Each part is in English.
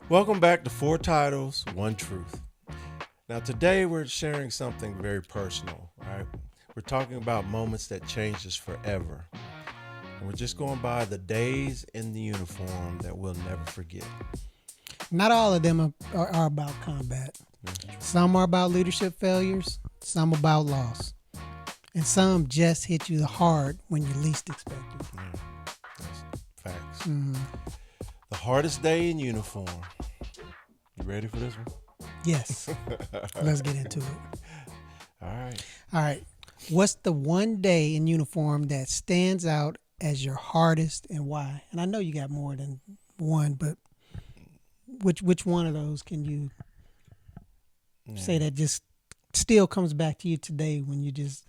Welcome back to Four Titles, One Truth. Now, today we're sharing something very personal, right? We're talking about moments that changed us forever. And we're just going by the days in the uniform that we'll never forget. Not all of them are about combat. Some are about leadership failures, some about loss, and some just hit you hard when you least expect it. Yeah, that's facts. Mm, The hardest day in uniform. You ready for this one? yes, let's get into it. All right. All right, what's the one day in uniform that stands out as your hardest and why? And I know you got more than one, but which one of those can you say Yeah. that just still comes back to you today when you just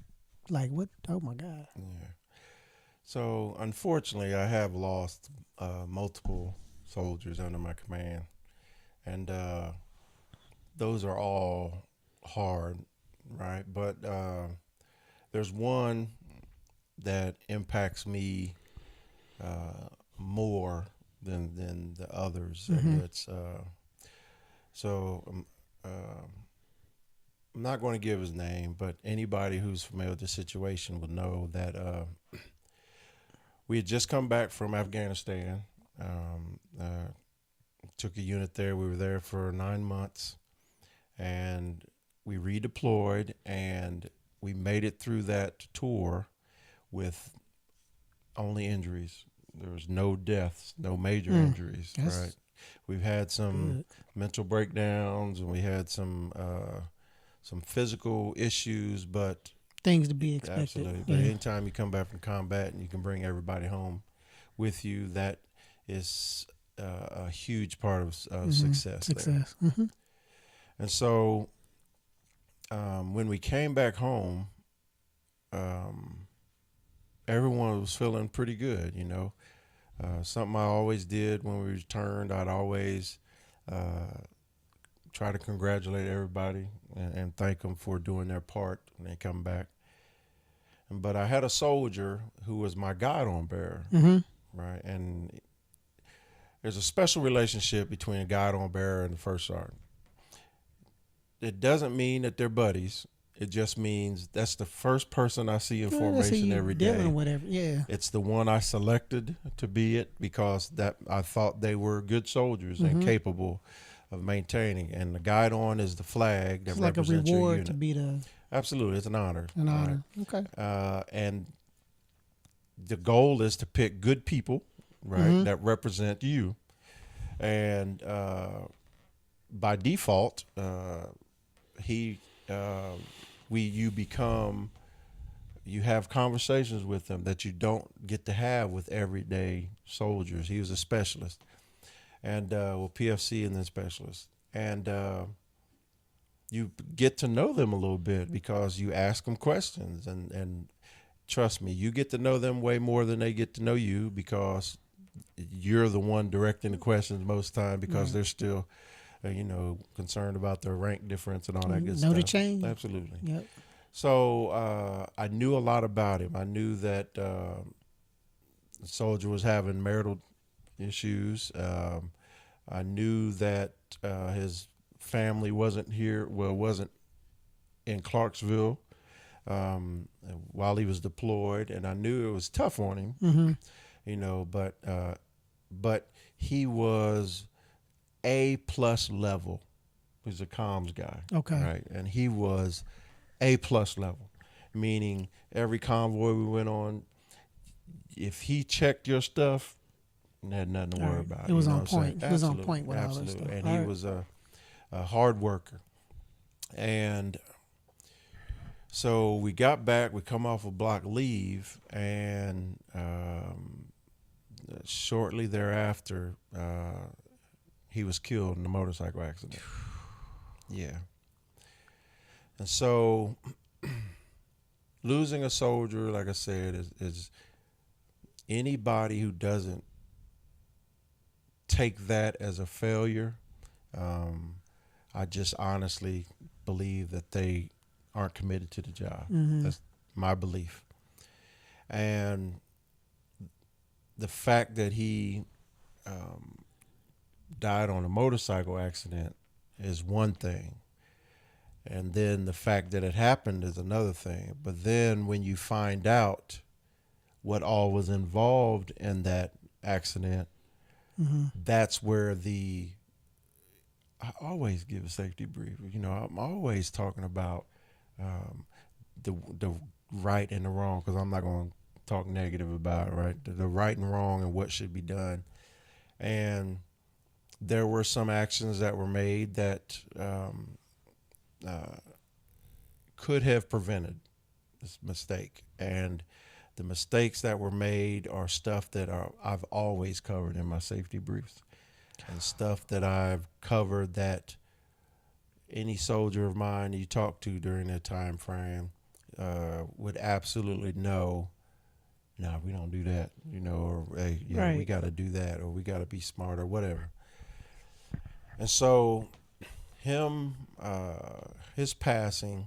like what? Oh my God. Yeah. So, unfortunately, I have lost multiple soldiers under my command. And those are all hard, right? But there's one that impacts me more than the others, Mm-hmm. and it's so I'm not going to give his name, but anybody who's familiar with the situation will know that we had just come back from Afghanistan. Took a unit there. We were there for 9 months, and we redeployed, and we made it through that tour with only injuries. There was no deaths, no major Mm, injuries. Right. that's We've had some good. mental breakdowns, and we had some physical issues, but Things to be expected. absolutely. But Yeah. anytime you come back from combat and you can bring everybody home with you, that is a huge part of Mm-hmm. success there. Success. Mm-hmm. And so when we came back home, um, everyone was feeling pretty good. Something I always did when we returned, I'd always uh, try to congratulate everybody and thank them for doing their part when they come back. But I had a soldier who was my guide on bearer, Mm-hmm. right? And there's a special relationship between a guide on bearer and the first sergeant. It doesn't mean that they're buddies. It just means that's the first person I see in I see formation you every dealing day. with every. Yeah. It's the one I selected to be it because that I thought they were good soldiers and Mm-hmm. capable of maintaining. And the guide on is the flag that It's like a represents your reward to unit. be Absolutely, it's an honor. an All right, honor. Okay. and the goal is to pick good people, right, Mm-hmm. that represent you, and by default, he we you become you have conversations with them that you don't get to have with everyday soldiers. He was a specialist, and PFC and then specialist, and you get to know them a little bit because you ask them questions, and trust me, you get to know them way more than they get to know you because you're the one directing the questions most time because Right. they're still concerned about their rank difference and all that good Know the stuff. change. Absolutely. Yep. So I knew a lot about him. I knew that the soldier was having marital issues. I knew that his family wasn't here. Well, wasn't in Clarksville while he was deployed, and I knew it was tough on him. Mm-hmm. But he was A+ level. He's a comms guy, Okay. right? And he was A+ level, meaning every convoy we went on, if he checked your stuff, had nothing to All worry right. about. It You was know on what I'm saying? point. He was on Absolutely, point with all this absolutely. stuff. And All he right. was a hard worker. And so we got back. We come off of block leave, and shortly thereafter, he was killed in a motorcycle accident. Yeah. And so losing a soldier, like I said, is anybody who doesn't take that as a failure. Um, I just honestly believe that they aren't committed to the job. Mm-hmm. That's my belief. And the fact that he um, died on a motorcycle accident is one thing. And then the fact that it happened is another thing. But then when you find out what all was involved in that accident, that's where I always give a safety brief. You know, I'm always talking about the right and the wrong, because I'm not going to talk negative about it, right? The right and wrong and what should be done. And there were some actions that were made that could have prevented this mistake. And the mistakes that were made are stuff that I've always covered in my safety briefs, and stuff that I've covered that any soldier of mine you talk to during that time frame would absolutely know. No, we don't do that, you know, or hey, yeah, Right. we got to do that, or we got to be smart, or whatever. And so, his passing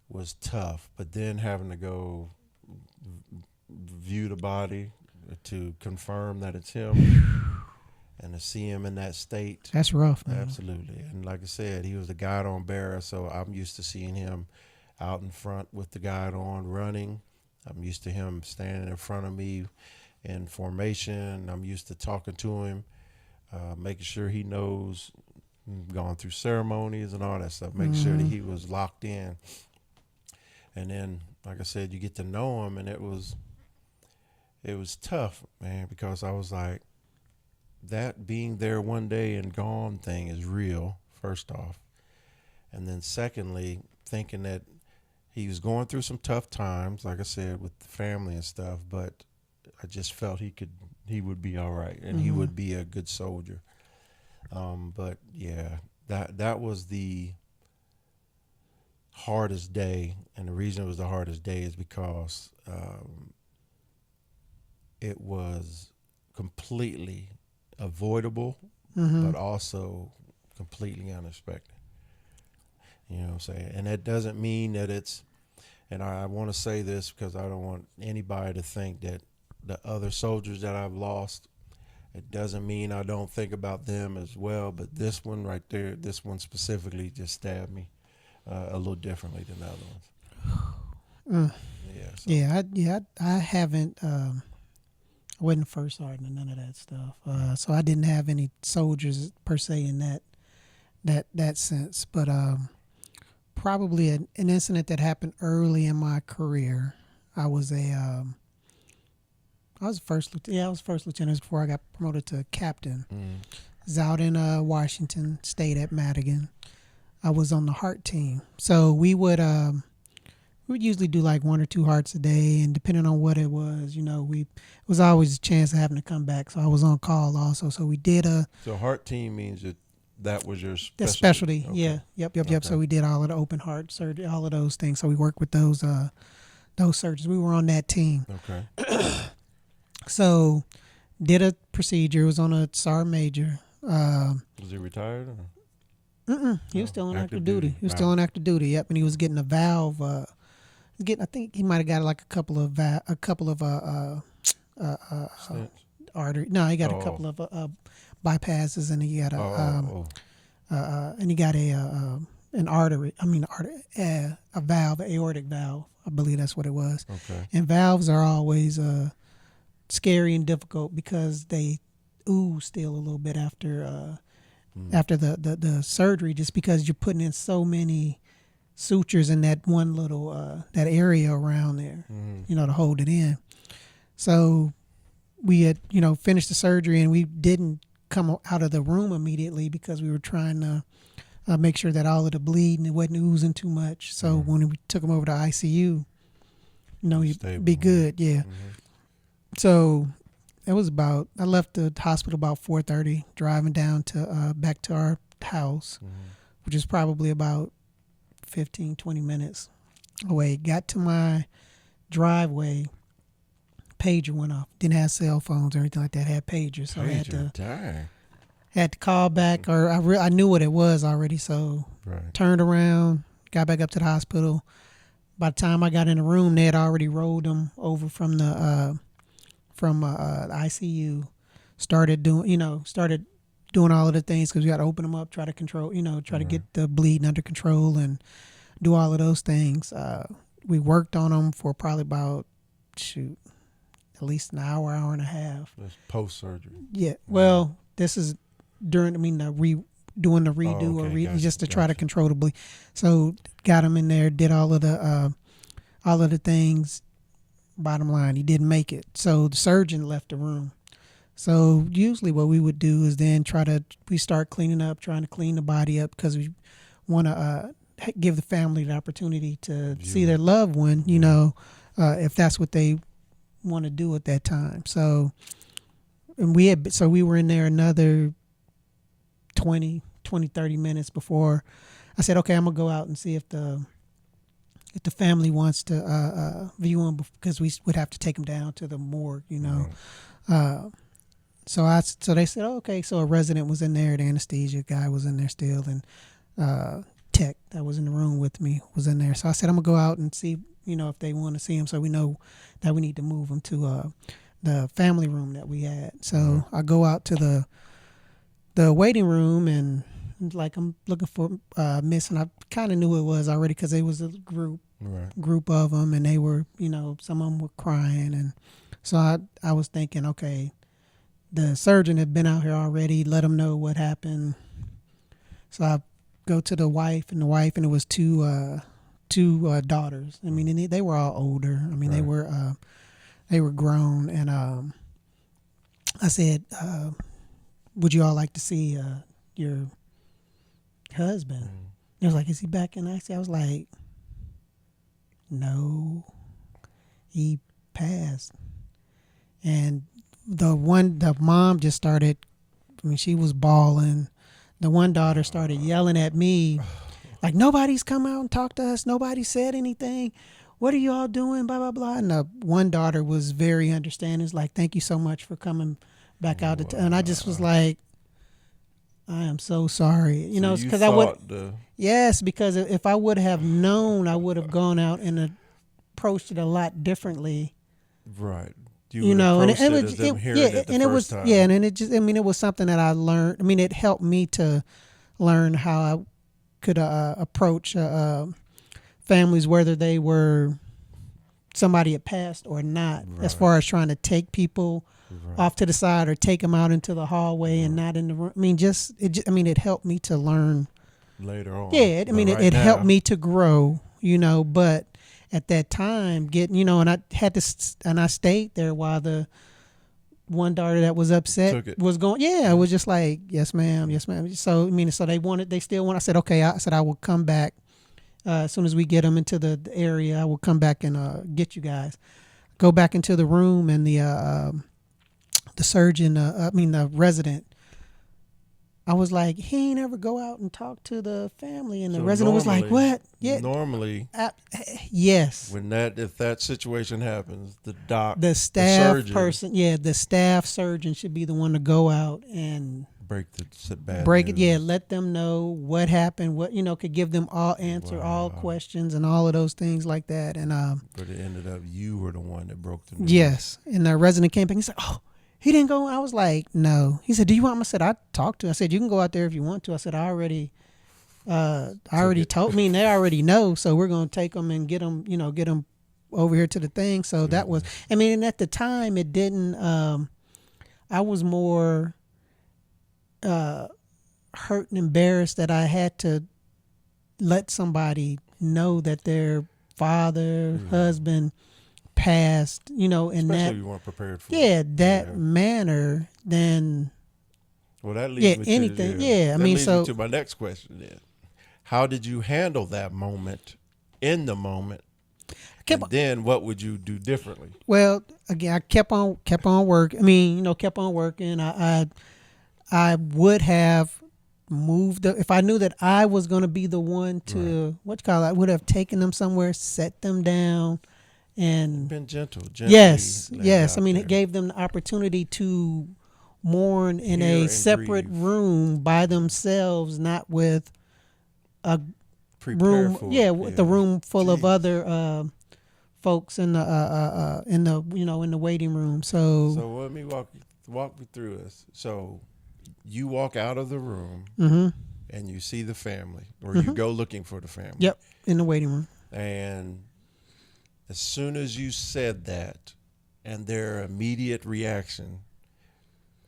was tough, but then having to go view the body to confirm that it's him, and to see him in that state. That's rough, man. Absolutely. And like I said, he was the guide on bearer, so I'm used to seeing him out in front with the guide on running. I'm used to him standing in front of me in formation. I'm used to talking to him, making sure he knows, going through ceremonies and all that stuff, making sure that he was locked in. And then, like I said, you get to know him, and it was tough, man, because I was like, that being there one day and gone thing is real, first off. And then secondly, thinking that he was going through some tough times, like I said, with the family and stuff, but I just felt he would be all right, and he would be a good soldier. But yeah, that was the hardest day, and the reason it was the hardest day is because it was completely avoidable, but also completely unexpected. You know what I'm saying? And that doesn't mean that it's, and I want to say this because I don't want anybody to think that the other soldiers that I've lost, it doesn't mean I don't think about them as well. But this one right there, this one specifically just stabbed me a little differently than the other ones. I haven't. I wasn't first sergeant and none of that stuff. So I didn't have any soldiers per se in that sense. But probably an incident that happened early in my career. I was first lieutenant. Yeah, I was first lieutenant before I got promoted to captain. I was out in Washington State at Madigan. I was on the heart team, so we would usually do like 1 or 2 hearts a day, and depending on what it was, you know, it was always a chance of having to come back. So I was on call also. So we did So heart team means that was your specialty. the specialty. Okay. Yeah, yep. Okay. So we did all of the open heart surgery, all of those things. So we worked with those surgeons. We were on that team. Okay. So did a procedure. It was on a sergeant major. Was he retired? Or? He was still on active active duty. duty. He was Wow. still on active duty. Yep, and he was getting a valve. I think he might have got like a couple of Stents? artery. No, he got Oh. a couple of bypasses, and he got and he got an artery. I mean, a valve, an aortic valve. I believe that's what it was. Okay. And valves are always scary and difficult because they ooze still a little bit after the surgery, just because you're putting in so many sutures in that one little that area around there, you know, to hold it in. So we had, you know, finished the surgery, and we didn't come out of the room immediately because we were trying to make sure that all of the bleeding, it wasn't oozing too much. So when we took him over to ICU, you know, he'd Stable. be good. Yeah. So it was I left the hospital about 4:30, driving down to back to our house, which is probably about 15, 20 minutes away. Got to my driveway, pager went off. Didn't have cell phones or anything like that. Had pagers, so I had to call back, or I knew what it was already. So Right. turned around, got back up to the hospital. By the time I got in the room, they had already rolled him over from the ICU. Started doing all of the things because we got to open them up, try to control, try to get the bleeding under control and do all of those things. We worked on them for probably about, at least an hour, hour and a half. That's post surgery. Yeah. Well, this is during, doing the redo Oh, or okay, gotcha, just to try to control the bleed. So got him in there, did all of the things. Bottom line, he didn't make it. So the surgeon left the room. So usually what we would do is then we start cleaning up, trying to clean the body up because we want to give the family the opportunity to see their loved one, if that's what they want to do at that time. So, and we were in there another 20, 30 minutes before I said, okay, I'm going to go out and see if the family wants to view him because we would have to take him down to the morgue, So they said, oh, okay. So a resident was in there, the anesthesia guy was in there still, and tech that was in the room with me was in there. So I said, I'm gonna go out and see, if they want to see him, so we know that we need to move him to the family room that we had. So I go out to the waiting room and like I'm looking for Miss, and I kind of knew it was already because it was a group of them, and they were, some of them were crying, and so I was thinking, okay, the surgeon had been out here already, let them know what happened. So I go to the wife, and it was two daughters. I mean, and they were all older. I mean, they were grown, and I said, would you all like to see your husband? They was like, is he back in ICU? I was like, no, he passed. And the mom just started, she was bawling. The one daughter started yelling at me, like, nobody's come out and talked to us. Nobody said anything. What are you all doing? Blah, blah, blah. And the one daughter was very understanding. It's like, thank you so much for coming back out. And I just was like, I am so sorry. Because yes, because if I would have known, I would have gone out and approached it a lot differently. Right. And it was something that I learned. I mean, it helped me to learn how I could approach families, whether they were somebody had passed or not, as far as trying to take people off to the side or take them out into the hallway and not in the room. I mean, it helped me to learn later on. Yeah, it helped me to grow, but at that time, and I stayed there while the one daughter that was upset was going. Yeah, I was just like, yes, ma'am, yes, ma'am. So so they still want. I said, okay. I said I will come back as soon as we get them into the area. I will come back and get you guys. Go back into the room, and the surgeon, the resident. I was like, he ain't ever go out and talk to the family, and the resident was like, "What? Yeah, normally, yes. If that situation happens, the staff person, the staff surgeon should be the one to go out and break it. Yeah, let them know what happened. What could give them all questions and all of those things like that. And but it ended up you were the one that broke the news. Yes, and the resident came back and said, "Oh." He didn't go. I was like, no. He said, do you want him? I said, I talked to him. I said, you can go out there if you want to. I said, I already told me, and they already know. So we're going to take them and get them over here to the thing. So that was, and at the time it didn't, I was more hurt and embarrassed that I had to let somebody know that their father, husband, passed, and especially that you weren't prepared for manner, then that leads me anything. Me to my next question then. How did you handle that moment in the moment? Then what would you do differently? Well, again, I kept on working. Kept on working. I would have moved if I knew that I was going to be the one to I would have taken them somewhere, set them down. And been gentle. Yes. It gave them the opportunity to mourn in a separate room by themselves, not with a room. With the room full of other folks in the in the waiting room. So let me walk me through this. So you walk out of the room and you see the family, or you go looking for the family. Yep, in the waiting room. And as soon as you said that, and their immediate reaction,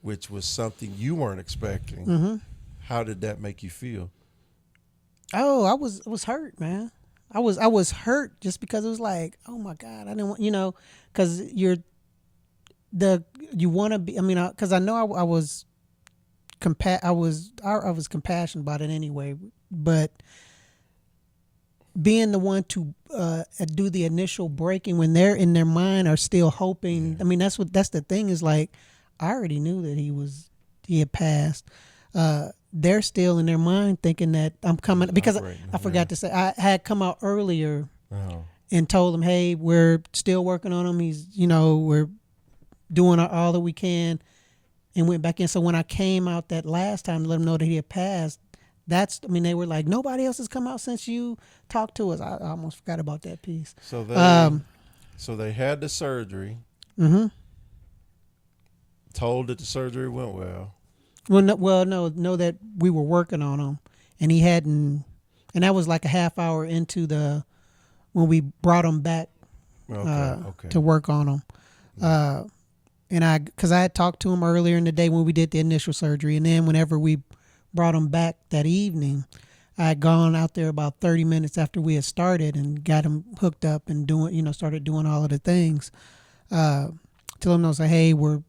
which was something you weren't expecting, how did that make you feel? Oh, I was hurt, man. I was hurt just because it was like, oh my God, I didn't want, because you want to be. I mean, because I know I was I was compassionate about it anyway, but being the one to do the initial breaking when they're in their mind are still hoping. I mean, that's the thing is like, I already knew that he had passed. They're still in their mind thinking that I'm coming because I forgot to say I had come out earlier and told them, hey, we're still working on him. He's, we're doing all that we can, and went back in. So when I came out that last time to let them know that he had passed, they were like, nobody else has come out since you talked to us. I almost forgot about that piece. So they had the surgery. Told that the surgery went well. No, that we were working on him, and he hadn't, and that was like a half hour into when we brought him back to work on him. And because I had talked to him earlier in the day when we did the initial surgery, and then whenever we brought him back that evening, I had gone out there about 30 minutes after we had started and got him hooked up and started doing all of the things. Tell him, say, hey, we're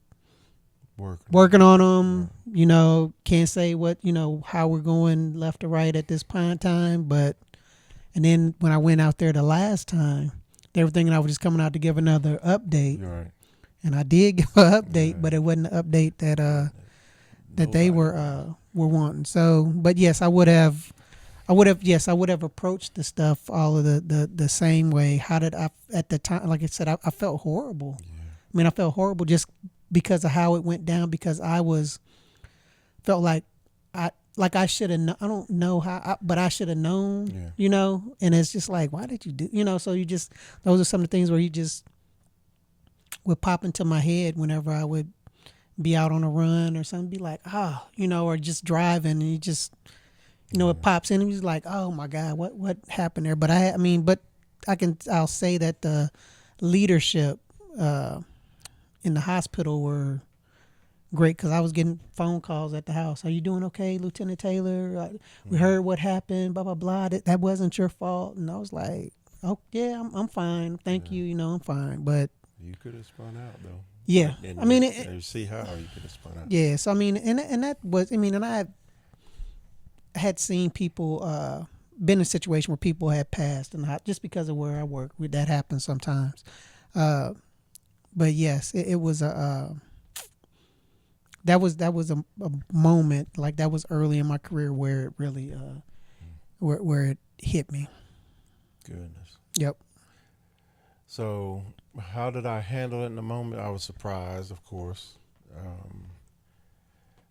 working on them, can't say what, how we're going left or right at this point in time. And then when I went out there the last time, they were thinking I was just coming out to give another update. Right. And I did give an update, but it wasn't an update that they were wanting. So, but yes, I would have approached the stuff all of the same way. How did I, at the time, like I said, I felt horrible. Yeah. I mean, I felt horrible just because of how it went down, because felt like I should have, I don't know how, but I should have known, and it's just like, why did you do, so those are some of the things where you just would pop into my head whenever I would be out on a run or something, be like, or just driving, and you just, it pops in and you're like, oh my God, what happened there? But I'll say that the leadership in the hospital were great, because I was getting phone calls at the house. Are you doing okay, Lieutenant Taylor? We heard what happened, blah, blah, blah. That wasn't your fault. And I was like, oh, yeah, I'm fine. Thank you. I'm fine. But you could have spun out, though. Yeah. And I mean, you see how you could have spun out. Yeah. So, I mean, and that was, and I had seen people, been in a situation where people had passed, and just because of where I work, that happens sometimes. But yes, it was that was a moment, like that was early in my career where it really where it hit me. Goodness. Yep. So how did I handle it in the moment? I was surprised, of course,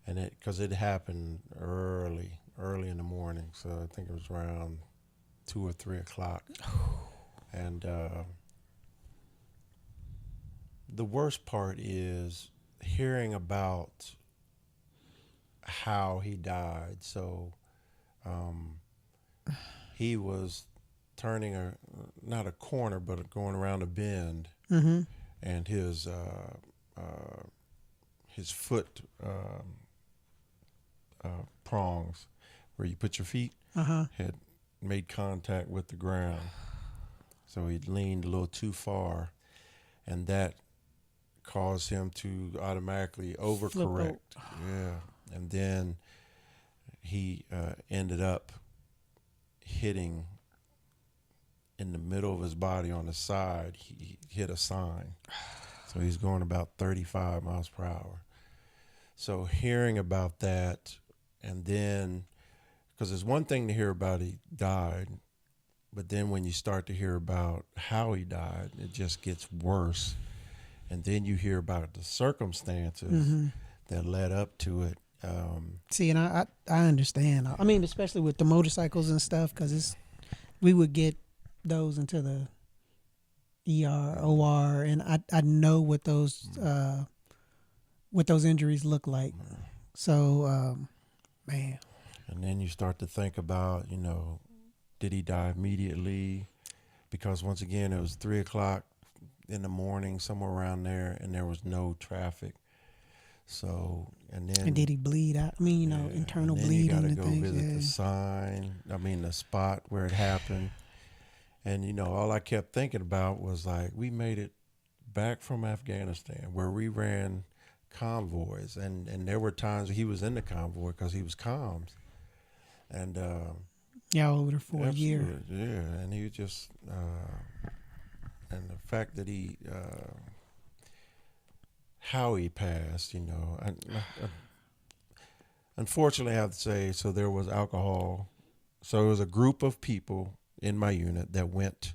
and because it happened early in the morning. So I think it was around 2 or 3 o'clock, and the worst part is hearing about how he died. So he was turning not a corner, but going around a bend, and his foot prongs, where you put your feet, had made contact with the ground. So he leaned a little too far, and that caused him to automatically overcorrect. Yeah. And then he ended up hitting in the middle of his body on the side. He hit a sign. So he's going about 35 miles per hour. So hearing about that, and then, because there's one thing to hear about he died, but then when you start to hear about how he died, it just gets worse. And then you hear about the circumstances that led up to it. See, and I understand. I mean, especially with the motorcycles and stuff, because we would get those into the ER, OR, and I know what those injuries look like. So, man, And then you start to think about, did he die immediately? Because once again, it was 3 o'clock in the morning, somewhere around there, and there was no traffic. So, and then and did he bleed out? I mean, yeah, internal and then you got bleeding to and go things. visit Yeah. the the spot where it happened. And all I kept thinking about was like we made it back from Afghanistan where we ran convoys, and there were times he was in the convoy because he was comms, and Y'all over there for a year. absolutely, yeah, and he just and the fact that he how he passed, unfortunately, I have to say, so there was alcohol. So it was a group of people in my unit that went.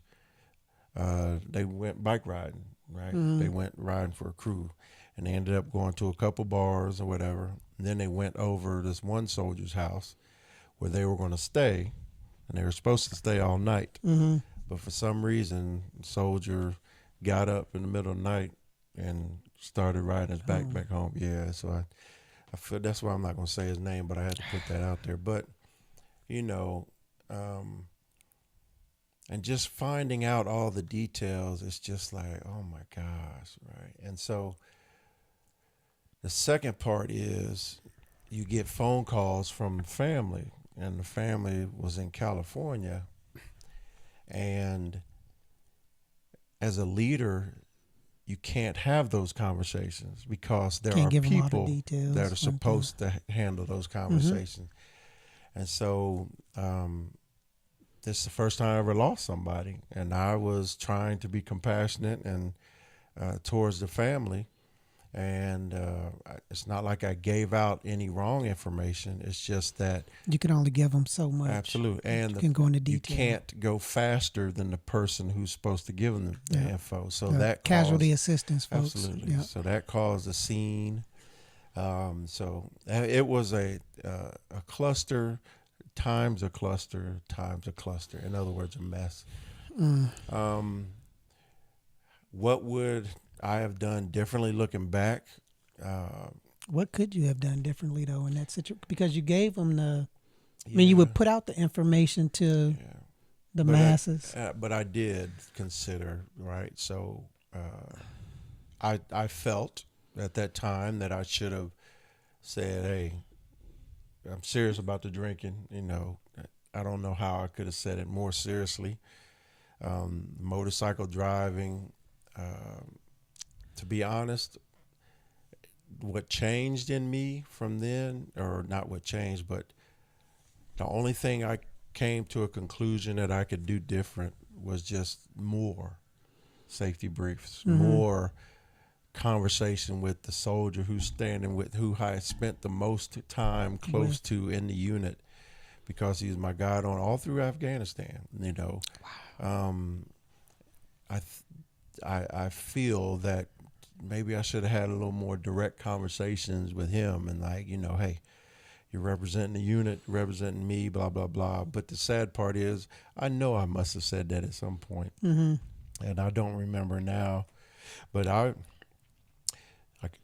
They went bike riding, right? They went riding for a crew, and they ended up going to a couple bars or whatever. And then they went over this one soldier's house where they were going to stay, and they were supposed to stay all night. Mm-hmm. But for some reason, the soldier got up in the middle of the night and started riding his bike back home. Yeah, so I feel that's why I'm not going to say his name, but I had to put that out there. But you know, and just finding out all the details, it's just like, oh my gosh, right? And so the second part is you get phone calls from family, and the family was in California, and as a leader, you can't have those conversations because there Can't are give them all the people details. that are supposed to handle those conversations. And so this is the first time I ever lost somebody, and I was trying to be compassionate and towards the family. And it's not like I gave out any wrong information. It's just that You can only give them so much. absolutely, and You can go into you detail. can't go faster than the person who's supposed to give them the Yeah. info. So The that casualty caused, assistance, folks. absolutely. Yeah. So that caused a scene. So it was a cluster times a cluster times a cluster. In other words, a mess. What would I have done differently looking back? What could you have done differently though in that situation? Because you gave them the. I mean, you would put out the information to Yeah. the But masses. But I did consider, right? So I felt at that time that I should have said, "Hey, I'm serious about the drinking." I don't know how I could have said it more seriously. Motorcycle driving. To be honest, what changed in me from then, or not what changed, but the only thing I came to a conclusion that I could do different was just more safety briefs, more conversation with the soldier who's standing with who I spent the most time close to in the unit, because he's my guide on all through Afghanistan. I feel that maybe I should have had a little more direct conversations with him, and like, hey, you're representing the unit, representing me, blah, blah, blah. But the sad part is I know I must have said that at some point, and I don't remember now. But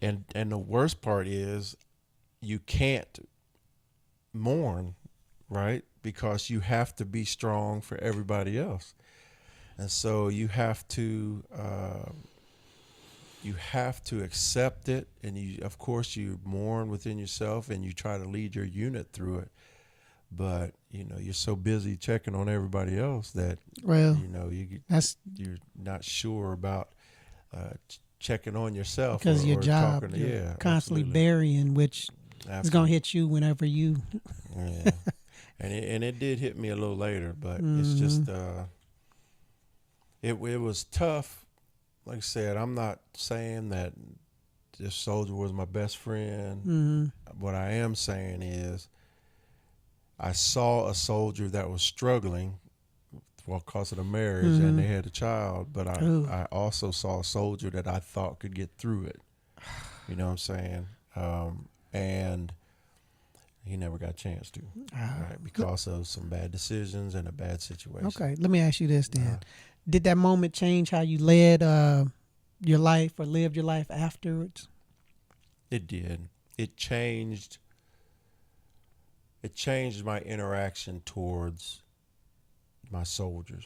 and the worst part is you can't mourn, right? Because you have to be strong for everybody else. And so you have to accept it, and of course you mourn within yourself, and you try to lead your unit through it. But you're so busy checking on everybody else that Well, you're not sure about checking on yourself because or, your or job, talking to, you're constantly absolutely. burying, which is going to hit you whenever you. Yeah. and it did hit me a little later, but it's just it was tough. Like I said, I'm not saying that this soldier was my best friend. What I am saying is I saw a soldier that was struggling because of the marriage, and they had a child, but I also saw a soldier that I thought could get through it. You know what I'm saying? And he never got a chance to, right? Because of some bad decisions and a bad situation. Okay, let me ask you this then. Did that moment change how you led your life or lived your life afterwards? It did. it changed. It changed my interaction towards my soldiers,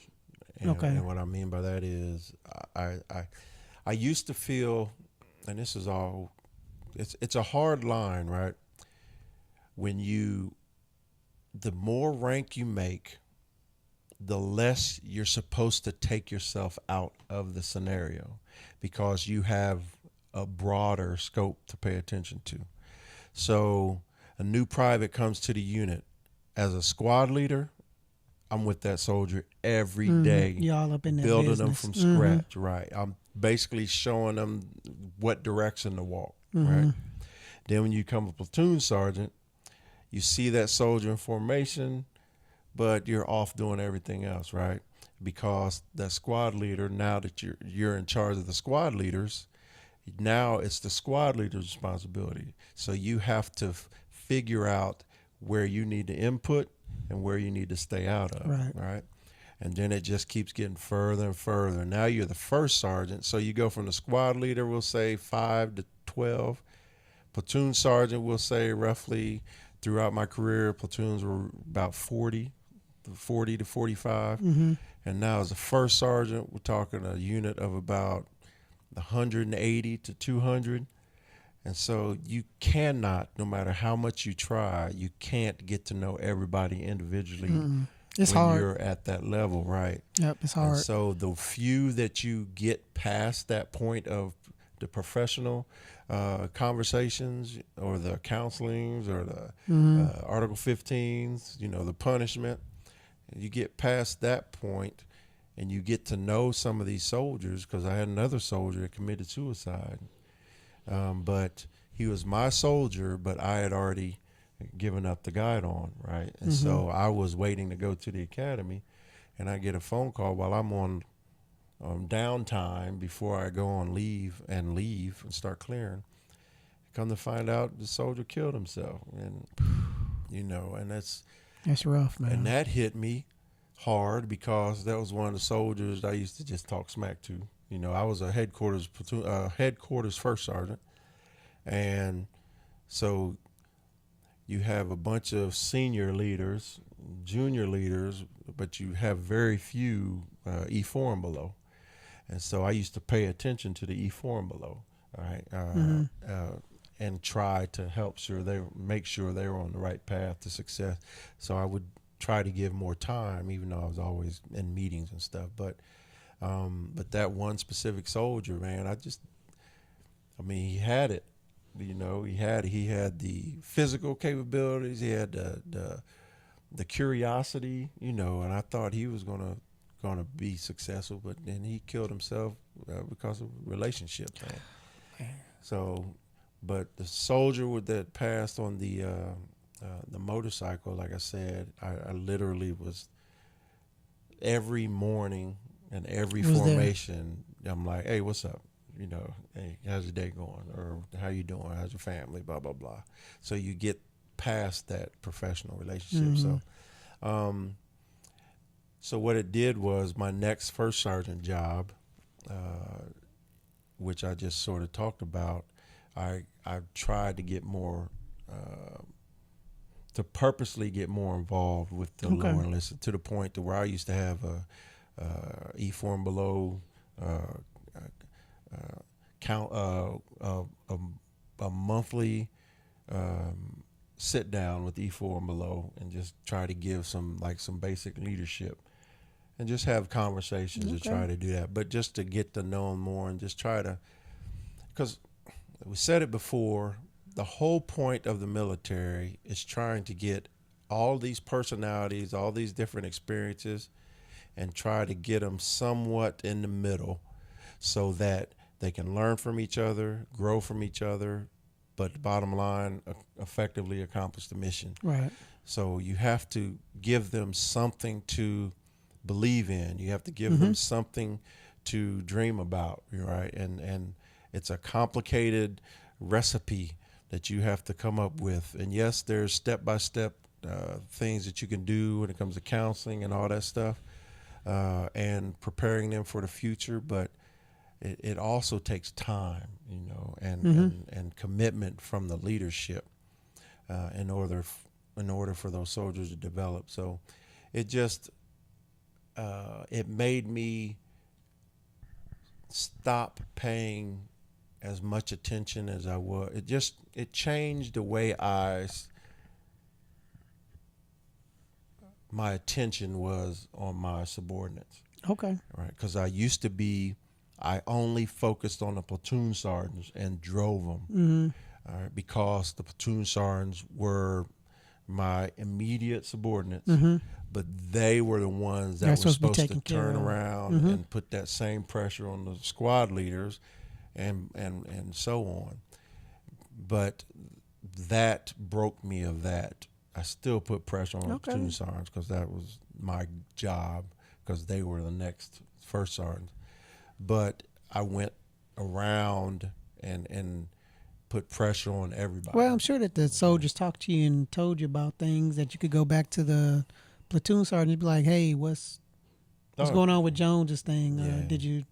Okay. and what I mean by that is I used to feel, and this is all, it's a hard line, right? When you, the more rank you make, the less you're supposed to take yourself out of the scenario because you have a broader scope to pay attention to. So a new private comes to the unit as a squad leader. I'm with that soldier every day, You all up in that building them business. from scratch. Right. I'm basically showing them what direction to walk. Right. Then when you become a platoon sergeant, you see that soldier in formation, but you're off doing everything else, right? Because that squad leader, now that you're in charge of the squad leaders, now it's the squad leader's responsibility. So you have to figure out where you need to input and where you need to stay out of, right? And then it just keeps getting further and further. Now you're the first sergeant, so you go from the squad leader, we'll say 5 to 12. Platoon sergeant, we'll say roughly throughout my career, platoons were about 40 to 45. And now as a first sergeant, we're talking a unit of about 180 to 200. And so you cannot, no matter how much you try, you can't get to know everybody individually. It's when hard. you're at that level, right? Yep, it's And hard. so the few that you get past that point of the professional conversations or the counselings or the Article 15s, the punishment, you get past that point and you get to know some of these soldiers, because I had another soldier that committed suicide. But he was my soldier, but I had already given up the guide on, right? And so I was waiting to go to the academy, and I get a phone call while I'm on downtime before I go on leave and start clearing. Come to find out, the soldier killed himself, and and that's rough, man. and that hit me hard because that was one of the soldiers I used to just talk smack to. I was a headquarters first sergeant, and so you have a bunch of senior leaders, junior leaders, but you have very few E4 and below. And so I used to pay attention to the E4 and below, all right, and try to make sure they were on the right path to success. So I would try to give more time, even though I was always in meetings and stuff. But that one specific soldier, man, he had it. He had the physical capabilities. He had the curiosity, and I thought he was gonna be successful, but then he killed himself because of relationships. So, but the soldier that passed on the motorcycle, like I said, I literally was every morning and every formation. I'm like, hey, what's up? Hey, how's your day going? Or how you doing? How's your family? Blah, blah, blah. So you get past that professional relationship. So what it did was my next first sergeant job, which I just sort of talked about, I tried to get more, to purposely get more involved with the lower enlisted, to the point to where I used to have a E4 and below count a monthly sit down with E4 and below and just try to give some basic leadership and just have conversations to try to do that, but just to get to know them more and just try to, because we said it before, the whole point of the military is trying to get all these personalities, all these different experiences, and try to get them somewhat in the middle so that they can learn from each other, grow from each other, but the bottom line, effectively accomplish the mission. Right. So you have to give them something to believe in. You have to give them something to dream about, right? And it's a complicated recipe that you have to come up with. And yes, there's step-by-step things that you can do when it comes to counseling and all that stuff, and preparing them for the future. But it also takes time, and, and commitment from the leadership in order for those soldiers to develop. So it just it made me stop paying as much attention as I was. It changed the way my attention was on my subordinates. Okay. Right, because I only focused on the platoon sergeants and drove them. All right, because the platoon sergeants were my immediate subordinates, but they were the ones that were supposed to turn around and put that same pressure on the squad leaders, and so on. But that broke me of that. I still put pressure on the platoon sergeants because that was my job, because they were the next first sergeant. But I went around and put pressure on everybody. Well, I'm sure that the soldiers talked to you and told you about things that you could go back to the platoon sergeant and be like, "Hey, what's going on with Jones's thing? Yeah. Did you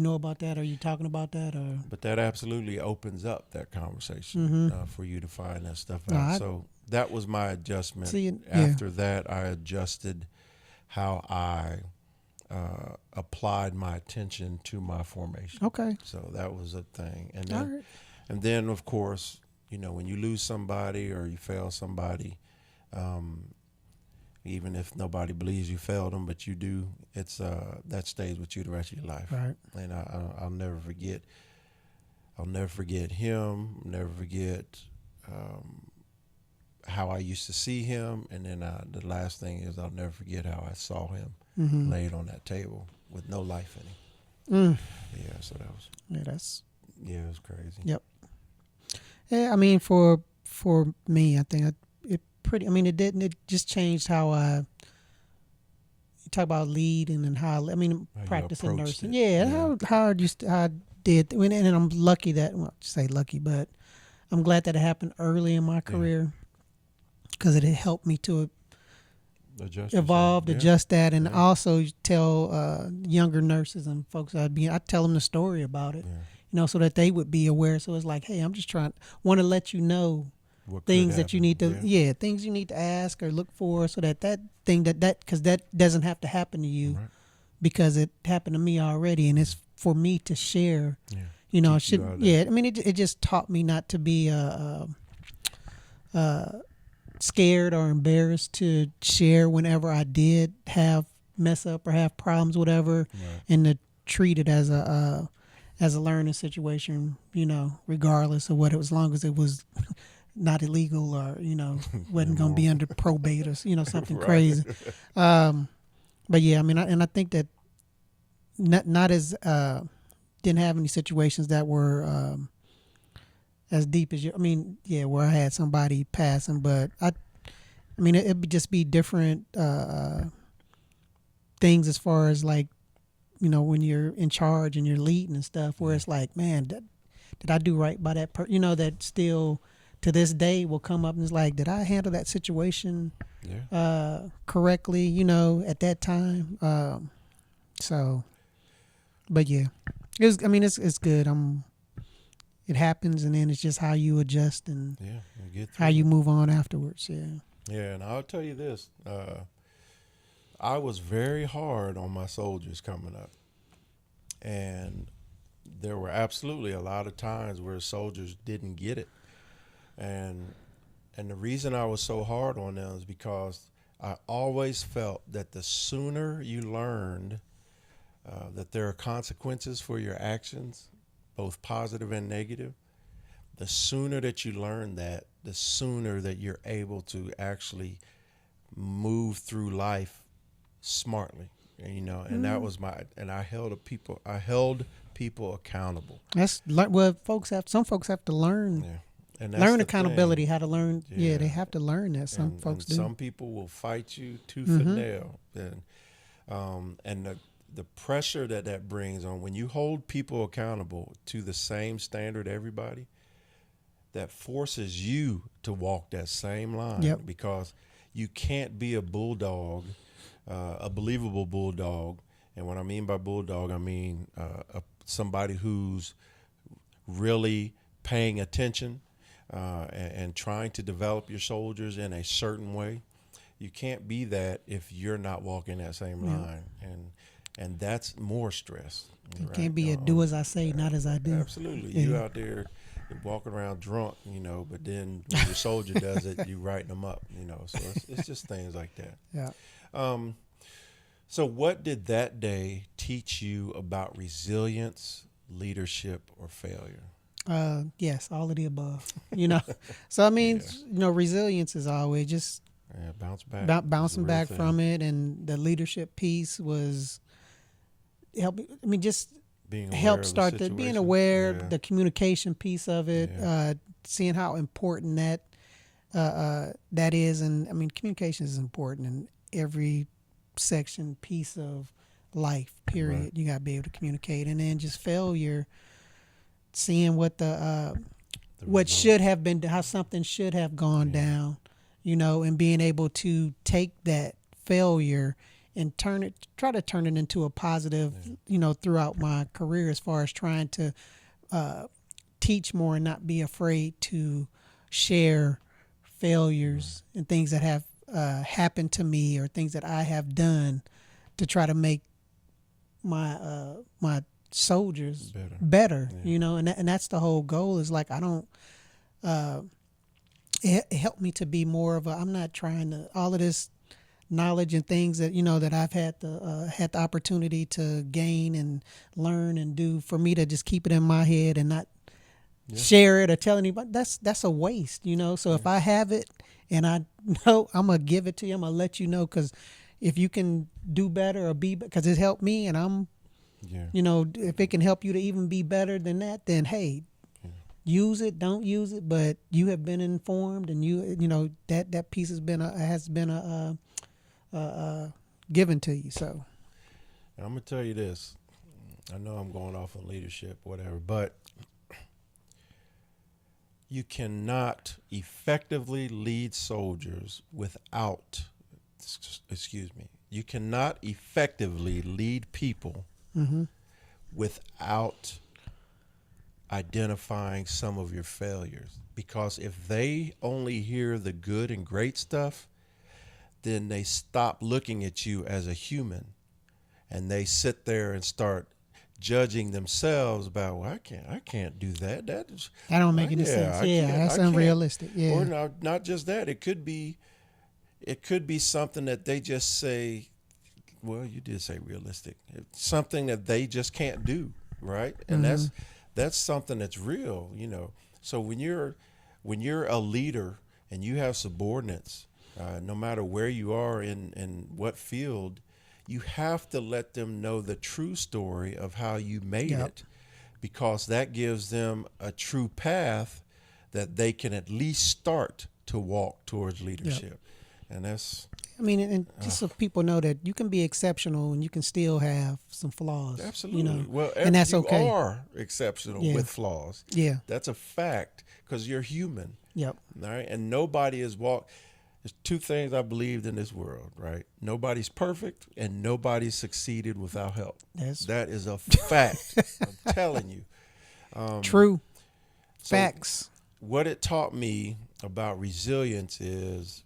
know about that? Are you talking about that?" Or But that absolutely opens up that conversation for you to find that stuff out. So that was my adjustment. After that, I adjusted how I applied my attention to my formation. Okay. So that was a thing. And then of course, when you lose somebody or you fail somebody, even if nobody believes you failed them, but you do, it's that stays with you the rest of your life. Right. And I'll never forget. I'll never forget him. Never forget how I used to see him. And then the last thing is, I'll never forget how I saw him laid on that table with no life in him. Yeah. So that was. Yeah, it was crazy. Yep. Yeah, I mean, for me, I think it just changed how you talk about leading and how practicing nursing. How I did, and I'm lucky that, say lucky, but I'm glad that it happened early in my career, because it helped me to adjust that, and also tell younger nurses and folks I tell them the story about it. So that they would be aware. So it's like, hey, I'm just want to let you know what things that you need to, things you need to ask or look for, so that thing because that doesn't have to happen to you, because it happened to me already, and it's for me to share. It just taught me not to be scared or embarrassed to share whenever I did have mess up or have problems, whatever, and to treat it as a learning situation, regardless of what it was, as long as it was not illegal or, wasn't going to be under probate or, something crazy. But yeah, I think that not as, didn't have any situations that were as deep as where I had somebody passing, but it would just be different things as far as like, when you're in charge and you're leading and stuff, where it's like, man, did I do right by that person? That still to this day will come up and it's like, did I handle that situation correctly, at that time? But yeah, it's good. It happens, and then it's just how you adjust and how you move on afterwards. Yeah, and I'll tell you this. I was very hard on my soldiers coming up, and there were absolutely a lot of times where soldiers didn't get it, and the reason I was so hard on them is because I always felt that the sooner you learned that there are consequences for your actions, both positive and negative, the sooner that you learn that, the sooner that you're able to actually move through life smartly, and that was I held people accountable. That's what some folks have to learn. And learn accountability, how to learn. They have to learn that. Some folks do. Some people will fight you tooth and nail, and the pressure that brings on when you hold people accountable to the same standard, everybody, that forces you to walk that same line, because you can't be a bulldog, a believable bulldog. And what I mean by bulldog, I mean somebody who's really paying attention and trying to develop your soldiers in a certain way. You can't be that if you're not walking that same line, and that's more stress. You right? can't be a do as I say, not as I do. Absolutely, Yeah. you out there walking around drunk, but then when your soldier does it, you writing them up, So it's just things like that. Yeah. So what did that day teach you about resilience, leadership, or failure? Yes, all of the above. So I mean, resilience is always just Yeah, bounce back. bouncing back from it, and the leadership piece was help. I mean, just Being aware help of the start being situation. aware, Yeah. the communication piece of it, Yeah. seeing how important that is, and I mean, communication is important in every section piece of life. Period. Right. You got to be able to communicate, and then just failure, seeing what The what result. should have been, how something should have gone Yeah. down, and being able to take that failure and try to turn it into a positive, throughout my career, as far as trying to teach more and not be afraid to share failures and things that have happened to me, or things that I have done to try to make my soldiers better. Yeah. And that's the whole goal, is like, I don't it helped me to be more of a, I'm not trying to, all of this knowledge and things that that I've had the opportunity to gain and learn and do, for me to just keep it in my head and not share it or tell anybody, that's a waste. So if I have it and I know, I'm gonna give it to you, I'm gonna let you know, because if you can do better or because it helped me, and I'm if it can help you to even be better than that, then hey, use it, don't use it, but you have been informed, and that piece has been given to you. So I'm gonna tell you this. I know I'm going off on leadership, whatever, but you cannot effectively lead soldiers without, you cannot effectively lead people without identifying some of your failures. Because if they only hear the good and great stuff, then they stop looking at you as a human, and they sit there and start judging themselves about, well, I can't do that. That don't make any sense. That's unrealistic. Yeah. Or not just that. It could be something that they just say, well, you did say realistic. It's something that they just can't do, right? And that's something that's real, So when you're a leader and you have subordinates, no matter where you are in what field, you have to let them know the true story of how you made it, because that gives them a true path that they can at least start to walk towards leadership. And that's, I mean, and just so people know that you can be exceptional and you can still have some flaws. absolutely. Well, and that's you okay. are exceptional with flaws. Yeah. That's a fact, because you're human. Yep. All right. And nobody is There's two things I believed in this world, right? Nobody's perfect, and nobody's succeeded without help. That is a fact. I'm telling you. True. So Facts. what it taught me about resilience is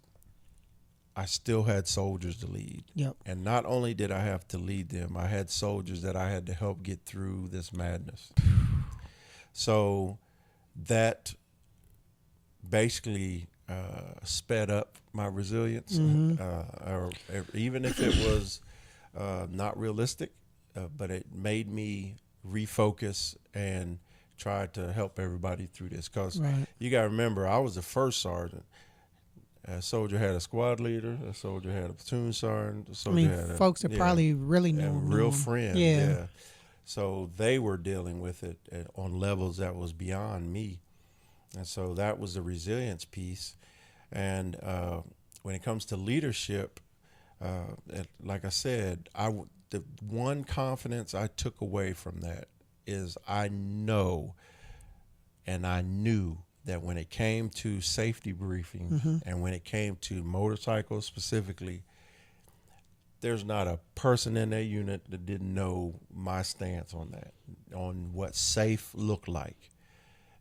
I still had soldiers to lead. Yep. And not only did I have to lead them, I had soldiers that I had to help get through this madness. So that basically sped up my resilience, or even if it was not realistic, but it made me refocus and try to help everybody through this. Because you got to remember, I was the first sergeant. A soldier had a squad leader. A soldier had a platoon sergeant. A soldier had folks that probably really know a him. real friend. Yeah. So they were dealing with it on levels that was beyond me. And so that was the resilience piece. And when it comes to leadership, like I said, the one confidence I took away from that is I know and I knew that when it came to safety briefing and when it came to motorcycles specifically, there's not a person in that unit that didn't know my stance on that, on what safe looked like,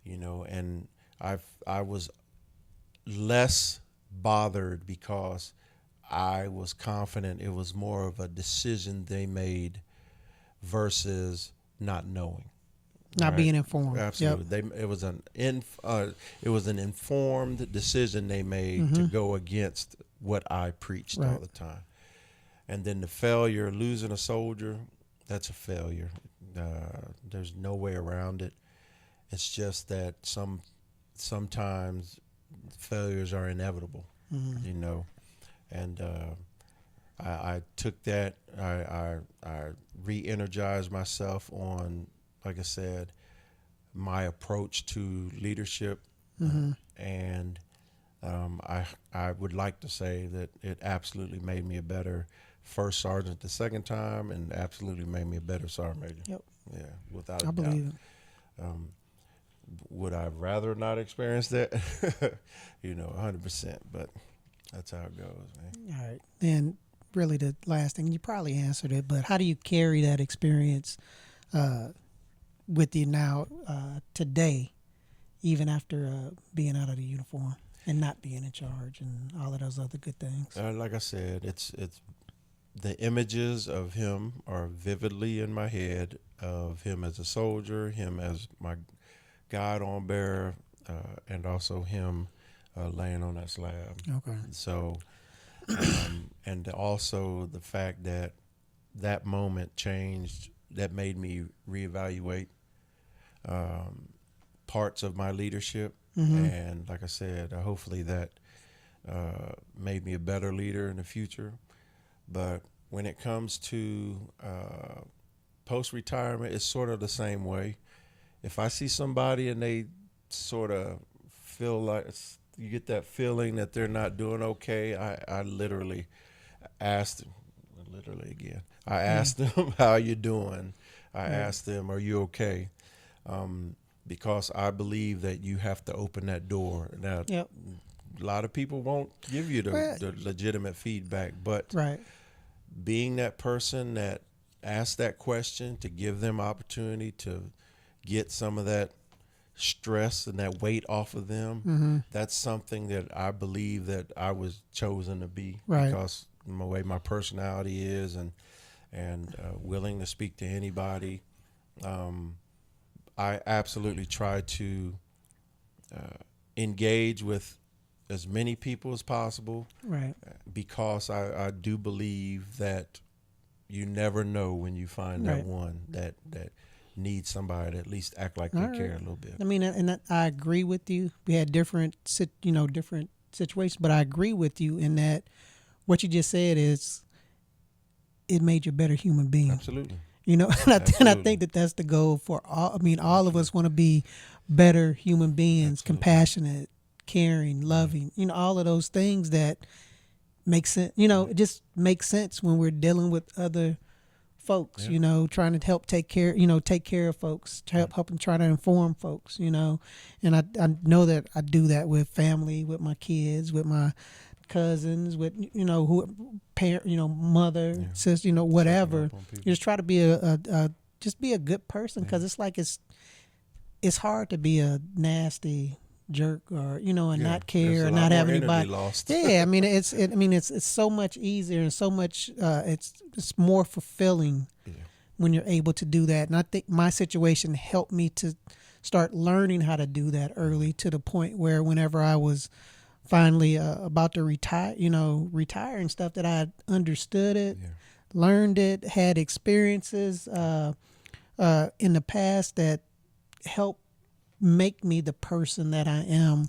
and I was less bothered because I was confident it was more of a decision they made versus not knowing. Not Right. being informed. Yep. Absolutely. It was an informed decision they made to Mm-hmm. go against what I preached all Right. the time. And then the failure, losing a soldier, that's a failure. There's no way around it. It's just that sometimes failures are inevitable, Mm-hmm. you know. And I took that. I re-energized myself on, like I said, my approach to leadership, Mm-hmm. and I would like to say that it absolutely made me a better first sergeant the second time, and absolutely made me a better sergeant major. Yep. Yeah, without a I doubt. believe it. Um, would I rather not experience that? 100%. But that's how it goes, man. All right. Then, really, the last thing, you probably answered it, but how do you carry that experience uh, with you now today, even after being out of the uniform and not being in charge and all of those other good things? Like I said, it's the images of him are vividly in my head, of him as a soldier, him as my God on bearer, and also him laying on that slab. Okay. So, and also the fact that that moment changed, that made me reevaluate parts of my leadership. Mm-hmm. And like I said, hopefully that made me a better leader in the future. But when it comes to post-retirement, it's sort of the same way. If I see somebody and they sort of feel like, you get that feeling that they're not doing okay, I literally asked them, I asked them, how you doing? I Right. asked them, are you okay? Because I believe that you have to open that door. Now, Yep. a lot of people won't give you Well- the legitimate feedback, but Right. being that person that asks that question, to give them opportunity to get some of that stress and that weight off of them, Mm-hmm. that's something that I believe that I was chosen to be, Right. because the way my personality is, and willing to speak to anybody. I absolutely try to engage with as many people as possible, Right. because I do believe that you never know when you find that Right. one that needs somebody to at least act like All they right. care a little bit. I mean, and I agree with you. We had different situations, but I agree with you in that what you just said is it made you a better human being. Absolutely. And I Absolutely. think that that's the goal for all. I mean, all of us want to be better human beings, Absolutely. compassionate, caring, loving. All of those things that make sense. It just makes sense when we're dealing with other folks. Yeah. Trying to help take care of folks, to help and try to inform folks. And I know that I do that with family, with my kids, with my cousins, with who parent, mother, Yeah. sister, Checking whatever. up on people. You just try to be a just be a good person, because it's like it's hard to be a nasty jerk, or and Yeah. not There's care, a or lot not have more energy anybody. lost. Yeah, I mean it's so much easier and so much it's more fulfilling Yeah. when you're able to do that. And I think my situation helped me to start learning how to do that early, to the point where whenever I was finally about to retire and stuff, that I understood it, Yeah. learned it, had experiences in the past that helped make me the person that I am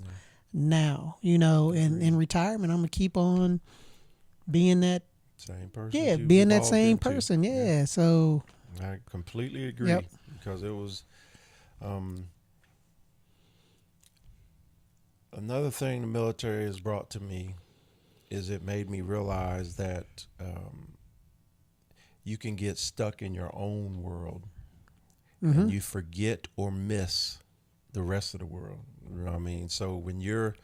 now. In retirement, I'm gonna keep on being that. Same person. Yeah, you've being that evolved same into. person. Yeah. So I completely agree. Yep. Because it was another thing the military has brought to me, is it made me realize that you can get stuck in your own world, and you forget or miss the rest of the world. You know what I mean? So when you're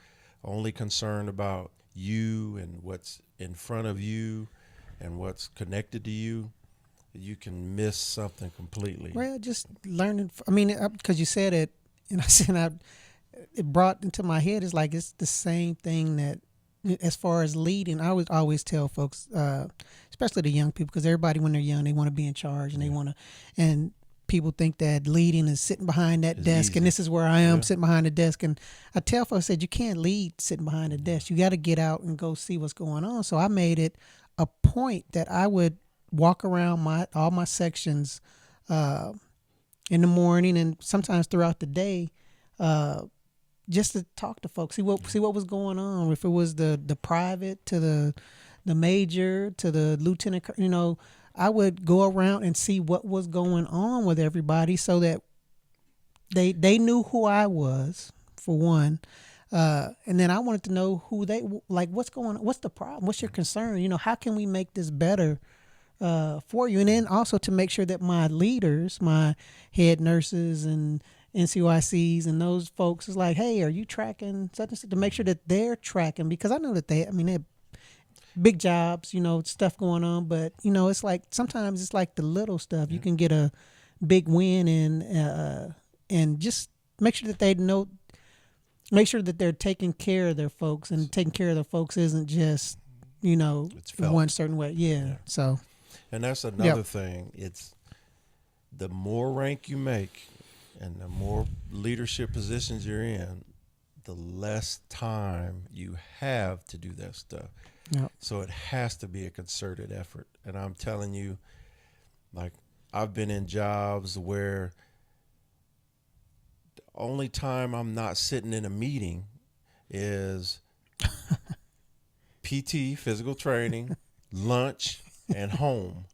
only concerned about you and what's in front of you, and what's connected to you, you can miss something completely. Well, just learning. I mean, because you said it, and I said it brought into my head is like it's the same thing that as far as leading, I would always tell folks, especially the young people, because everybody when they're young they want to be in charge and they want to, and people think that leading is sitting behind that It's desk, easy. and this is where I am Yeah. sitting behind the desk. And I tell folks, I said you can't lead sitting behind the desk. You got to get out and go see what's going on. So I made it a point that I would walk around all my sections in the morning and sometimes throughout the day, just to talk to folks, see what was going on. If it was the private to the major to the lieutenant, I would go around and see what was going on with everybody, so that they knew who I was, for one. And then I wanted to know who they like. What's going on? What's the problem? What's your concern? How can we make this better for you? And then also to make sure that my leaders, my head nurses and NCOICs and those folks is like, hey, are you tracking such and such? To make sure that they're tracking, because I know that they have big jobs, stuff going on, but it's like sometimes it's like the little stuff. You can get a big win and just make sure that they know, make sure that they're taking care of their folks, and taking care of their folks isn't just It's felt. one certain way. Yeah. So And that's another thing. It's the more rank you make and the more leadership positions you're in, the less time you have to do that stuff. yeah. So it has to be a concerted effort. And I'm telling you, like, I've been in jobs where the only time I'm not sitting in a meeting is PT, physical training, lunch, and home.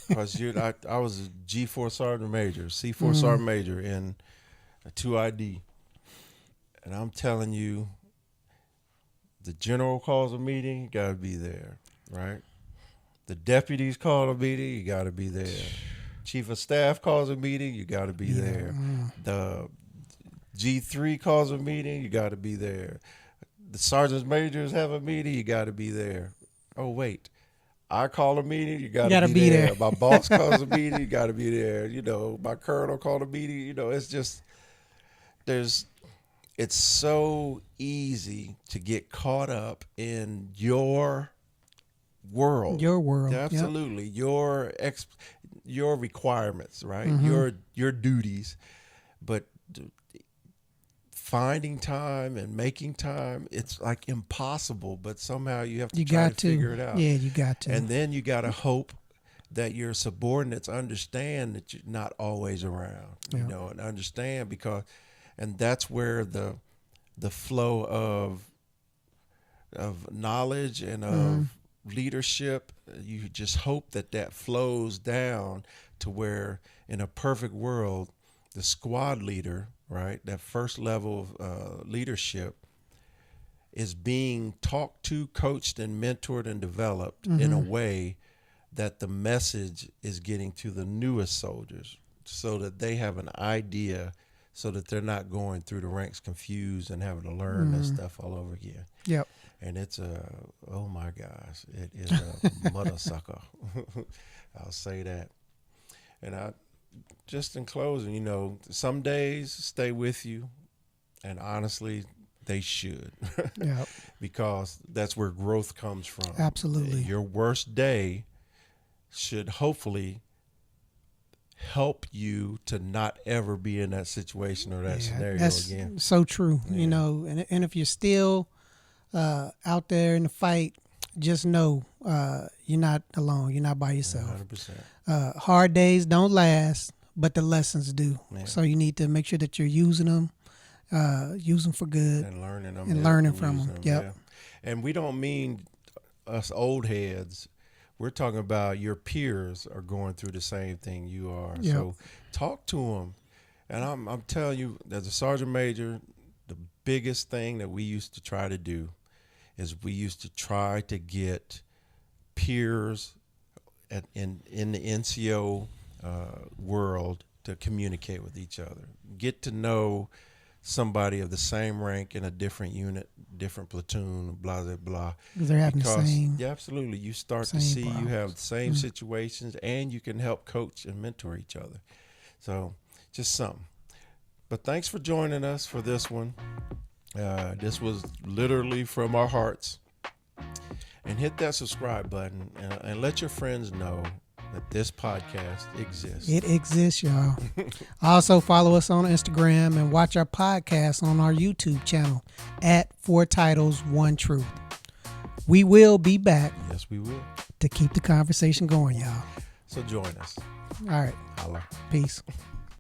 Because I was a G4 Sergeant Major, C4 Sergeant Major in a 2ID. And I'm telling you, the general calls a meeting, you got to be there, right? The deputies call a meeting, you got to be there. Chief of Staff calls a meeting, you got to be there. The G3 calls a meeting, you got to be there. The sergeants majors have a meeting, you got to be there. Oh, wait. I call a meeting, you got to be there. My boss calls a meeting, you got to be there. My colonel called a meeting. It's just, it's so easy to get caught up in your world. Your world. Yep. Absolutely. Your requirements, right? Your duties. But finding time and making time, it's like impossible, but somehow you have to try to figure it out. Yeah, you got to. And then you got to hope that your subordinates understand that you're not always around, and understand and that's where the flow of knowledge and of leadership, you just hope that flows down to where in a perfect world, the squad leader, right, that first level of leadership is being talked to, coached, and mentored and developed in a way that the message is getting to the newest soldiers, so that they have an idea, so that they're not going through the ranks confused and having to learn that stuff all over again. Yep. And it's oh my gosh, it is a mother sucker. I'll say that. And I, just in closing, some days stay with you, and honestly, they should. Yep. Because that's where growth comes from. Absolutely. Your worst day should hopefully help you to not ever be in that situation or that scenario that's again. So true. Yeah. And if you're still out there in the fight, just know you're not alone. You're not by yourself. 100%. Hard days don't last, but the lessons do. Yeah. So you need to make sure that you're using them, use them for good, And learning them. and learning from them. Yep. Yeah. And we don't mean us old heads. We're talking about your peers are going through the same thing you are. Yep. So talk to them. And I'm telling you, as a sergeant major, the biggest thing that we used to try to do is we used to try to get peers in the NCO world to communicate with each other, get to know somebody of the same rank in a different unit, different platoon, blah blah blah. Because they're having Because the same. yeah, absolutely, you start to same see you have problems. the same situations, and you can help coach and mentor each other. So just something. But thanks for joining us for this one. This was literally from our hearts. And hit that subscribe button and let your friends know that this podcast exists. It exists, y'all. Also, follow us on Instagram and watch our podcast on our YouTube channel at 4 Titles, 1 Truth. We will be back Yes, we will. to keep the conversation going, y'all. So join us. All right. Holla. Peace.